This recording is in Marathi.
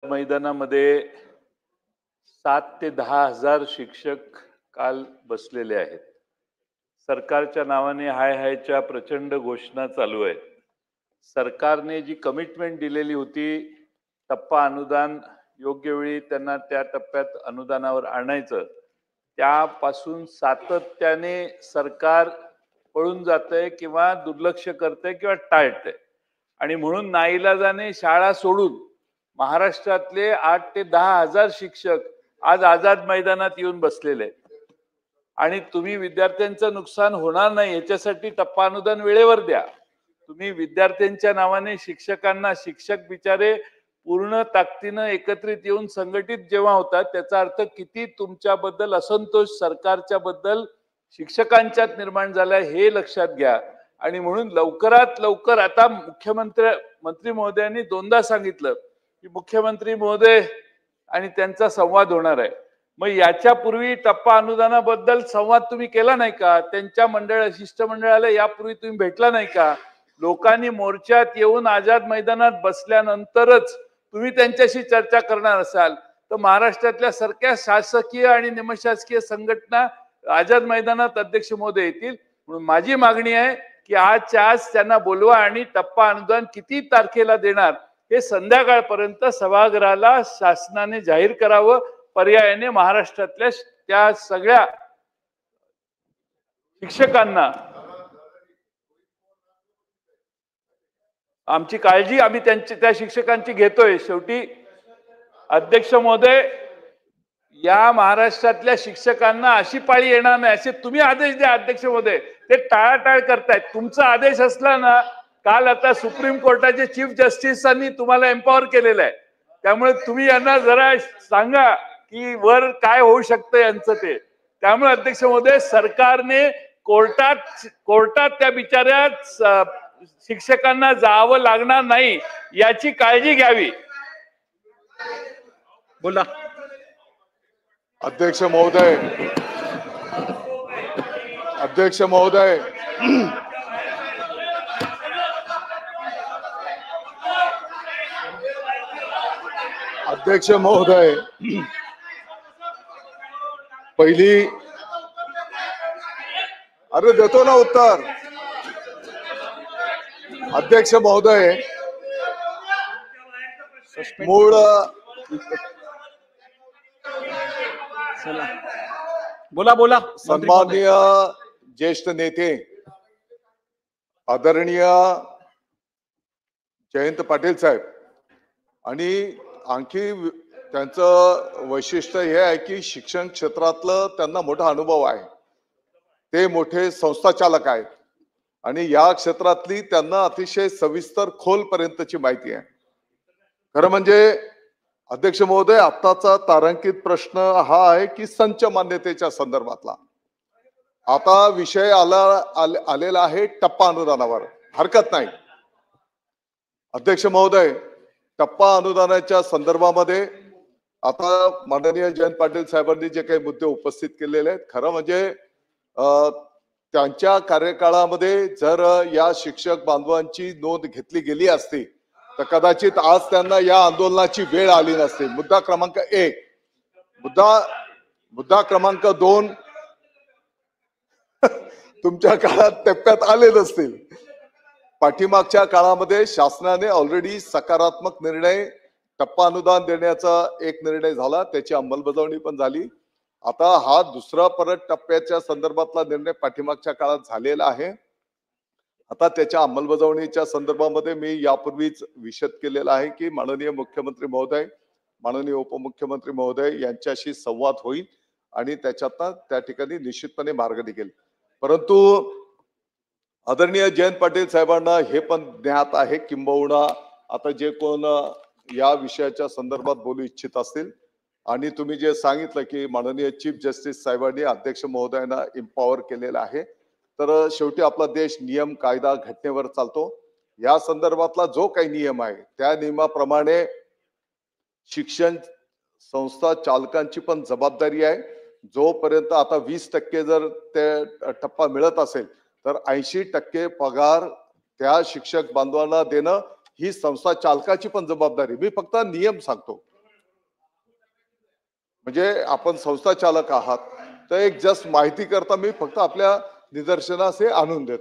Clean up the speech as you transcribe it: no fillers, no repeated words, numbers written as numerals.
मैदानामध्ये 7 ते 10 हजार शिक्षक काल बसलेले आहेत. सरकारच्या नावाने हाय हायच्या प्रचंड घोषणा चालू आहेत. सरकारने जी कमिटमेंट दिलेली होती, टप्पा अनुदान योग्य वेळी त्यांना त्या टप्प्यात अनुदानावर आणायचं, त्यापासून सातत्याने सरकार पळून जातंय किंवा दुर्लक्ष करतंय किंवा टाळतंय. आणि म्हणून नाईलाजाने शाळा सोडून महाराष्ट्रातले 8 ते 10 हजार शिक्षक आज आझाद मैदानात येऊन बसलेले आहेत. आणि तुम्ही विद्यार्थ्यांचं नुकसान होणार नाही याच्यासाठी टप्पा अनुदान वेळेवर द्या. तुम्ही विद्यार्थ्यांच्या नावाने शिक्षकांना, शिक्षक बिचारे पूर्ण ताकदीनं एकत्रित येऊन संघटित जेव्हा होतात, त्याचा अर्थ किती तुमच्याबद्दल असंतोष सरकारच्या बद्दल शिक्षकांच्यात निर्माण झालाय हे लक्षात घ्या. आणि म्हणून लवकरात लवकर आता मंत्री महोदयांनी दोनदा सांगितलं की मुख्यमंत्री महोदय आणि त्यांचा संवाद होणार आहे. मग याच्यापूर्वी टप्पा अनुदानाबद्दल संवाद तुम्ही केला नाही का? त्यांच्या शिष्टमंडळाला यापूर्वी तुम्ही भेटला नाही का? लोकांनी मोर्चात येऊन आझाद मैदानात बसल्यानंतरच तुम्ही त्यांच्याशी चर्चा करणार असाल तर महाराष्ट्रातल्या सारख्या शासकीय आणि निमशासकीय संघटना आझाद मैदानात अध्यक्ष महोदय येतील. म्हणून माझी मागणी आहे की आजच्या आज त्यांना बोलवा आणि टप्पा अनुदान किती तारखेला देणार हे संध्याकाळपर्यंत सभागृहाला शासनाने जाहीर करावं. पर्यायाने महाराष्ट्रातल्या त्या सगळ्या शिक्षकांना आमची काळजी आम्ही त्या शिक्षकांची घेतोय. शेवटी अध्यक्ष महोदय, या महाराष्ट्रातल्या शिक्षकांना अशी पाळी येणार नाही असे तुम्ही आदेश द्या. अध्यक्ष महोदय, ते टाळाटाळ करतायत. तुमचा आदेश असला ना, काल आता सुप्रीम कोर्टाचे चीफ जस्टिसांनी तुम्हाला एम्पॉवर केलेलं आहे, त्यामुळे तुम्ही यांना जरा सांगा की वर काय होऊ शकतं यांचं ते. त्यामुळे अध्यक्ष महोदय, सरकारने कोर्टात त्या बिचाऱ्या शिक्षकांना जावं लागणार नाही याची काळजी घ्यावी. बोला. अध्यक्ष महोदय, अध्यक्ष महोदय, अध्यक्ष महोदय, पहिली अरे देतो ना उत्तर. अध्यक्ष महोदय, मूळ बोला बोला. सन्माननीय ज्येष्ठ नेते आदरणीय जयंत पाटील साहेब, आणि आणखी त्यांचं वैशिष्ट्य हे आहे की शिक्षण क्षेत्रातलं त्यांना मोठा अनुभव आहे. ते मोठे संस्थाचालक आहेत आणि या क्षेत्रातली त्यांना अतिशय सविस्तर खोलपर्यंतची माहिती आहे. खरं म्हणजे अध्यक्ष महोदय, आत्ताचा तारांकित प्रश्न हा आहे की संच मान्यतेच्या संदर्भातला. आता विषय आलेला आहे टप्पा अनुदानावर. हरकत नाही अध्यक्ष महोदय, टप्पा अनुदानाच्या संदर्भामध्ये आता माननीय जयंत पाटील साहेबांनी जे काही मुद्दे उपस्थित केलेले आहेत, खरं म्हणजे त्यांच्या कार्यकाळामध्ये जर या शिक्षक बांधवांची नोंद घेतली गेली असती तर कदाचित आज त्यांना या आंदोलनाची वेळ आली नसती. मुद्दा क्रमांक 1. मुद्दा क्रमांक 2, तुमच्या काळात टप्प्यात आले नसतील. पाठीमागच्या काळामध्ये शासनाने ऑलरेडी सकारात्मक निर्णय, टप्पा अनुदान देण्याचा एक निर्णय झाला, त्याची अंमलबजावणी पण झाली. आता हा दुसरा परत टप्प्याच्या संदर्भातला निर्णय पाठीमागच्या काळात झालेला आहे. आता त्याच्या अंमलबजावणीच्या संदर्भामध्ये मी यापूर्वीच विशद केलेला आहे की माननीय मुख्यमंत्री महोदय, माननीय उपमुख्यमंत्री महोदय यांच्याशी संवाद होईल आणि त्याच्यातनं त्या ठिकाणी निश्चितपणे मार्ग निघेल. परंतु आदरणीय जयंत पाटील साहेबांना हे पण ज्ञात आहे, किंबहुना आता जे कोण या विषयाच्या संदर्भात बोलू इच्छित असतील, आणि तुम्ही जे सांगितलं की माननीय चीफ जस्टिस साहेबांनी अध्यक्ष महोदयांना एम्पॉवर केलेलं आहे, तर शेवटी आपला देश नियम, कायदा, घटनेवर चालतो. या संदर्भातला जो काही नियम आहे त्या नियमाप्रमाणे शिक्षण संस्था चालकांची पण जबाबदारी आहे. जोपर्यंत आता 20% जर ते टप्पा मिळत असेल तर 80% पगार त्या शिक्षक बांधवांना देणं ही संस्था चालकाची पण जबाबदारी. मी फक्त नियम सांगतो. म्हणजे आपण संस्था चालक आहात, तर एक जस्ट माहिती करता मी फक्त आपल्या निदर्शनास हे आणून देतो.